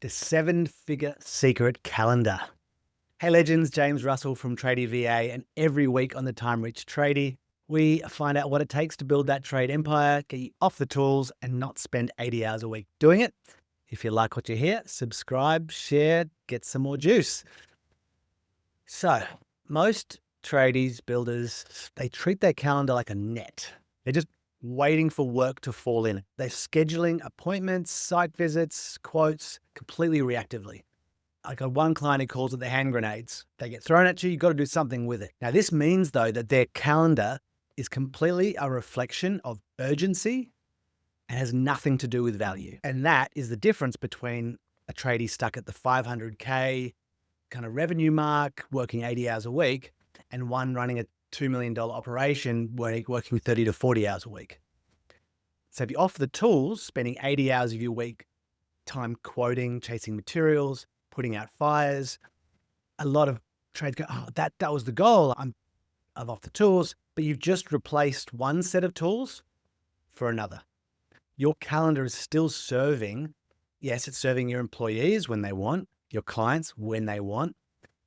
The seven-figure secret calendar. Hey legends, James Russell from Tradie VA, and every week on the Time Rich Tradie, we find out what it takes to build that trade empire, get you off the tools and not spend 80 hours a week doing it. If you like what you hear, subscribe, share, get some more juice. So most tradies, builders, they treat their calendar like a net. They're just waiting for work to fall in. They're scheduling appointments, site visits, quotes completely reactively. I got one client who calls it the hand grenades. They get thrown at you, you've got to do something with it. Now, this means though that their calendar is completely a reflection of urgency and has nothing to do with value. And that is the difference between a tradie stuck at the 500K kind of revenue mark, working 80 hours a week, and one running a $2 million operation working 30 to 40 hours a week. So if you offer the tools, spending 80 hours of your week time quoting, chasing materials, putting out fires, a lot of trades go, oh, that was the goal. I'm off the tools, but you've just replaced one set of tools for another. Your calendar is still serving. Yes, it's serving your employees when they want, your clients when they want,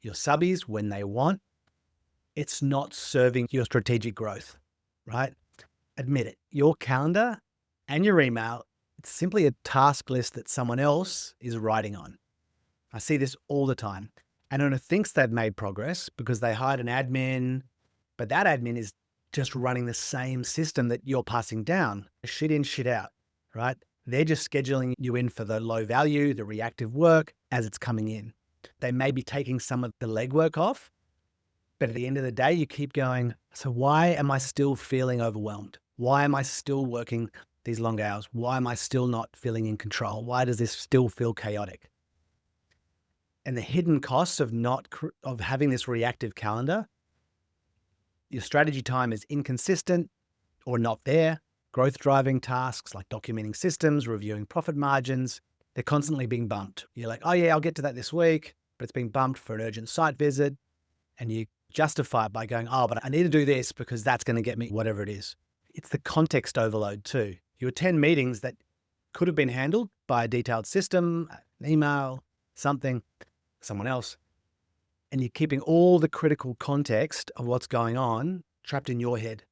your subbies when they want. It's not serving your strategic growth, right? Admit it. Your calendar and your email, it's simply a task list that someone else is writing on. I see this all the time. An owner thinks they've made progress because they hired an admin, but that admin is just running the same system that you're passing down, shit in, shit out, right? They're just scheduling you in for the low value, the reactive work as it's coming in. They may be taking some of the legwork off, but at the end of the day, you keep going, so why am I still feeling overwhelmed? Why am I still working these long hours? Why am I still not feeling in control? Why does this still feel chaotic? And the hidden costs of having this reactive calendar, your strategy time is inconsistent or not there. Growth driving tasks like documenting systems, reviewing profit margins, they're constantly being bumped. You're like, oh yeah, I'll get to that this week, but it's being bumped for an urgent site visit. And you justify it by going, oh, but I need to do this because that's going to get me whatever it is. It's the context overload too. You attend meetings that could have been handled by a detailed system, an email, something, someone else, and you're keeping all the critical context of what's going on trapped in your head.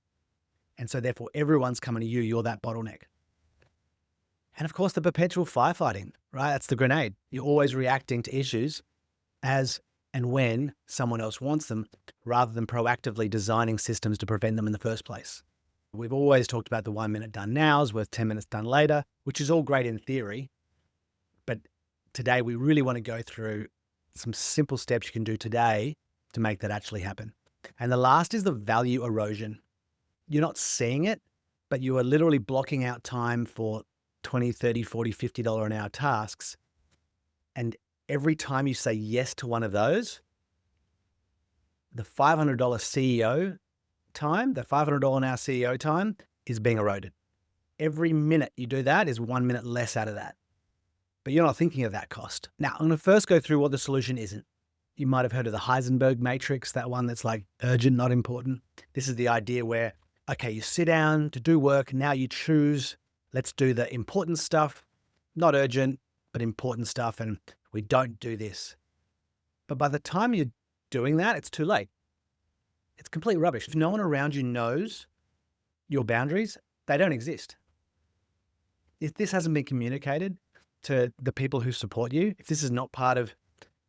And so therefore everyone's coming to you, you're that bottleneck. And of course the perpetual firefighting, right? That's the grenade. You're always reacting to issues as and when someone else wants them, rather than proactively designing systems to prevent them in the first place. We've always talked about the 1 minute done now is worth 10 minutes done later, which is all great in theory. But today we really want to go through some simple steps you can do today to make that actually happen. And the last is the value erosion. You're not seeing it, but you are literally blocking out time for $20, $30, $40, $50 an hour tasks. And every time you say yes to one of those, the $500 CEO time, the $500 an hour CEO time is being eroded. Every minute you do that is 1 minute less out of that. But you're not thinking of that cost. Now, I'm going to first go through what the solution isn't. You might have heard of the Heisenberg matrix, that one that's like urgent, not important. This is the idea where, okay, you sit down to do work. Now you choose, let's do the important stuff, not urgent, but important stuff. And we don't do this. But by the time you're doing that, it's too late. It's complete rubbish. If no one around you knows your boundaries, they don't exist. If this hasn't been communicated to the people who support you, if this is not part of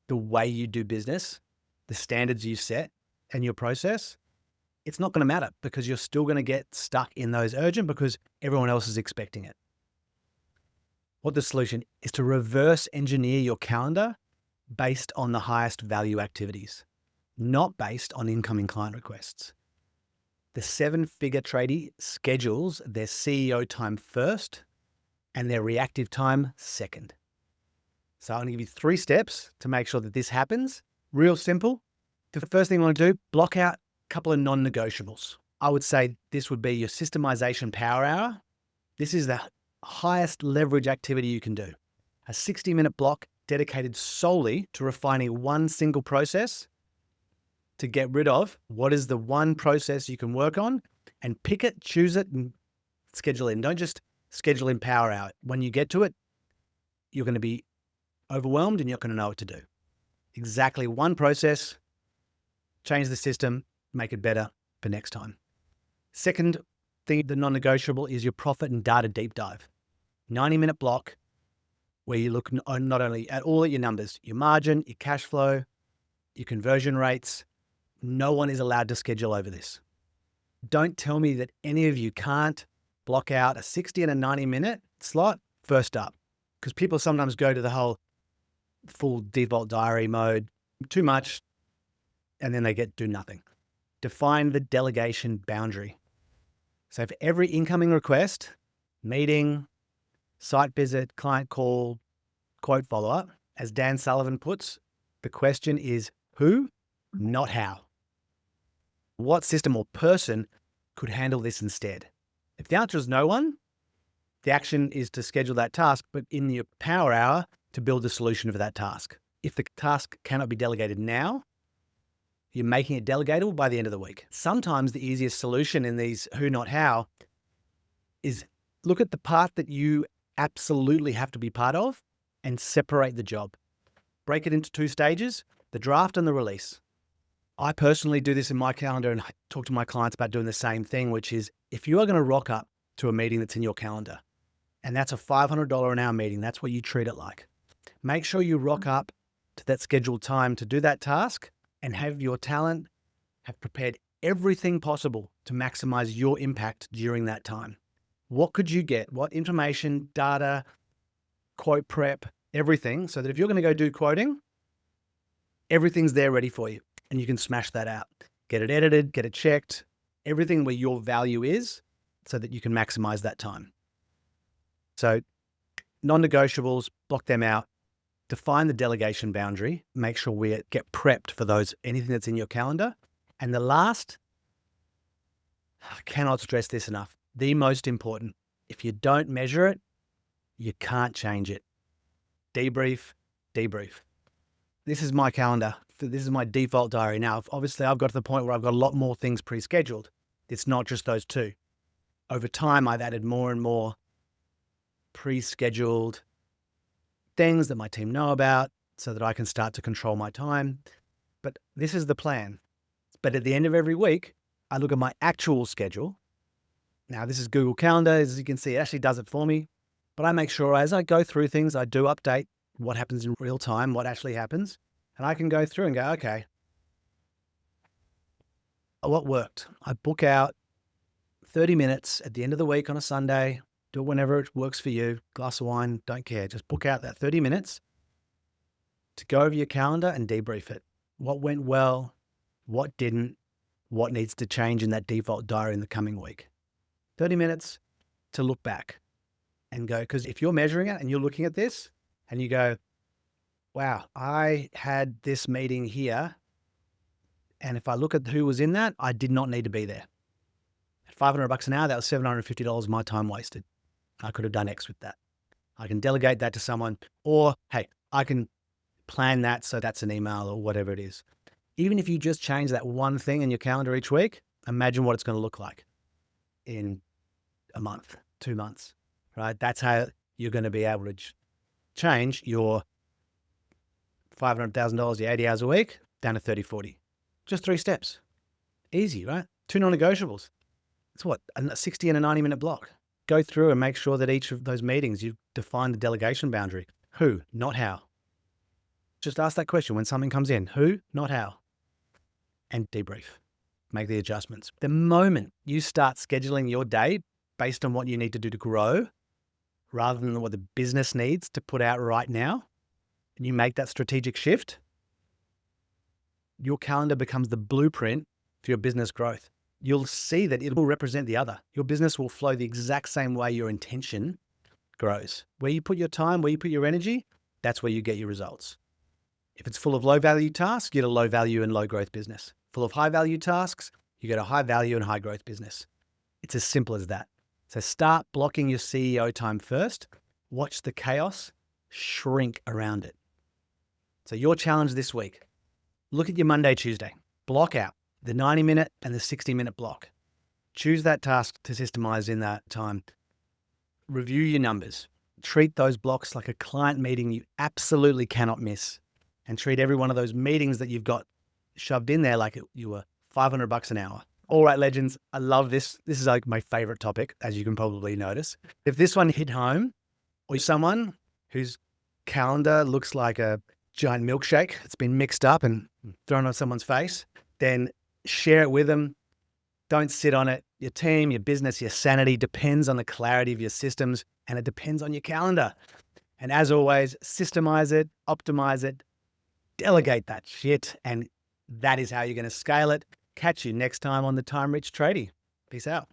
the way you do business, the standards you set and your process, it's not going to matter because you're still going to get stuck in those urgent because everyone else is expecting it. What the solution is to reverse engineer your calendar based on the highest value activities, not based on incoming client requests. The seven-figure tradie schedules their CEO time first and their reactive time second. So I'm going to give you 3 steps to make sure that this happens. Real simple. The first thing you want to do, block out a couple of non-negotiables. I would say this would be your systemization power hour. This is the highest leverage activity you can do. A 60-minute block dedicated solely to refining one single process to get rid of what is the one process you can work on, and pick it, choose it, and schedule in. Don't just schedule in power hour. When you get to it, you're going to be overwhelmed and you're not going to know what to do. Exactly one process, change the system, make it better for next time. Second thing, the non-negotiable is your profit and data deep dive. 90-minute block where you look not only at all of your numbers, your margin, your cash flow, your conversion rates. No one is allowed to schedule over this. Don't tell me that any of you can't block out a 60 and a 90-minute slot first up, because people sometimes go to the whole full default diary mode too much, and then they do nothing. Define the delegation boundary. So for every incoming request, meeting, site visit, client call, quote follow-up, as Dan Sullivan puts, the question is who, not how. What system or person could handle this instead? If the answer is no one, the action is to schedule that task, but in your power hour to build a solution for that task. If the task cannot be delegated now, you're making it delegatable by the end of the week. Sometimes the easiest solution in these who, not how is look at the part that you absolutely have to be part of and separate the job. Break it into 2 stages, the draft and the release. I personally do this in my calendar and I talk to my clients about doing the same thing, which is if you are going to rock up to a meeting that's in your calendar and that's a $500 an hour meeting, that's what you treat it like. Make sure you rock up to that scheduled time to do that task and have your talent have prepared everything possible to maximize your impact during that time. What could you get? What information, data, quote prep, everything, so that if you're going to go do quoting, everything's there ready for you and you can smash that out. Get it edited, get it checked, everything where your value is so that you can maximize that time. So non-negotiables, block them out. Define the delegation boundary. Make sure we get prepped for those, anything that's in your calendar. And the last, I cannot stress this enough, the most important, if you don't measure it, you can't change it. Debrief, debrief. This is my calendar. This is my default diary. Now, obviously I've got to the point where I've got a lot more things pre-scheduled. It's not just those 2. Over time, I've added more and more pre-scheduled things that my team know about so that I can start to control my time. But this is the plan. But at the end of every week, I look at my actual schedule. Now, this is Google Calendar. As you can see, it actually does it for me. But I make sure as I go through things, I do update what happens in real time, what actually happens. And I can go through and go, okay, what worked? I book out 30 minutes at the end of the week on a Sunday. Do it whenever it works for you. Glass of wine, don't care. Just book out that 30 minutes to go over your calendar and debrief it. What went well? What didn't? What needs to change in that default diary in the coming week? 30 minutes to look back and go, because if you're measuring it and you're looking at this and you go, wow, I had this meeting here. And if I look at who was in that, I did not need to be there. At $500 an hour, that was $750 of my time wasted. I could have done X with that. I can delegate that to someone, or hey, I can plan that so that's an email or whatever it is. Even if you just change that one thing in your calendar each week, imagine what it's going to look like in a month, 2 months, right? That's how you're going to be able to change your $500,000, your 80 hours a week, down to 30, 40. Just 3 steps. Easy, right? 2 non-negotiables. It's what, a 60 and a 90-minute block. Go through and make sure that each of those meetings, you've defined the delegation boundary. Who, not how. Just ask that question when something comes in. Who, not how. And debrief. Make the adjustments. The moment you start scheduling your day based on what you need to do to grow, rather than what the business needs to put out right now, and you make that strategic shift, your calendar becomes the blueprint for your business growth. You'll see that it will represent the other. Your business will flow the exact same way your intention grows. Where you put your time, where you put your energy, that's where you get your results. If it's full of low value tasks, you get a low value and low growth business. Full of high value tasks, you get a high value and high growth business. It's as simple as that. So start blocking your CEO time first. Watch the chaos shrink around it. So your challenge this week, look at your Monday, Tuesday, block out the 90-minute and the 60-minute block. Choose that task to systemize in that time. Review your numbers. treat those blocks like a client meeting you absolutely cannot miss, and treat every one of those meetings that you've got shoved in there like you were $500 an hour. All right, legends, I love this. This is like my favorite topic, as you can probably notice. If this one hit home, or someone whose calendar looks like a giant milkshake that's been mixed up and thrown on someone's face, then share it with them. Don't sit on it. Your team, your business, your sanity depends on the clarity of your systems, and it depends on your calendar. And as always, systemize it, optimize it, delegate that shit, and that is how you're going to scale it. Catch you next time on the Time Rich Tradie. Peace out.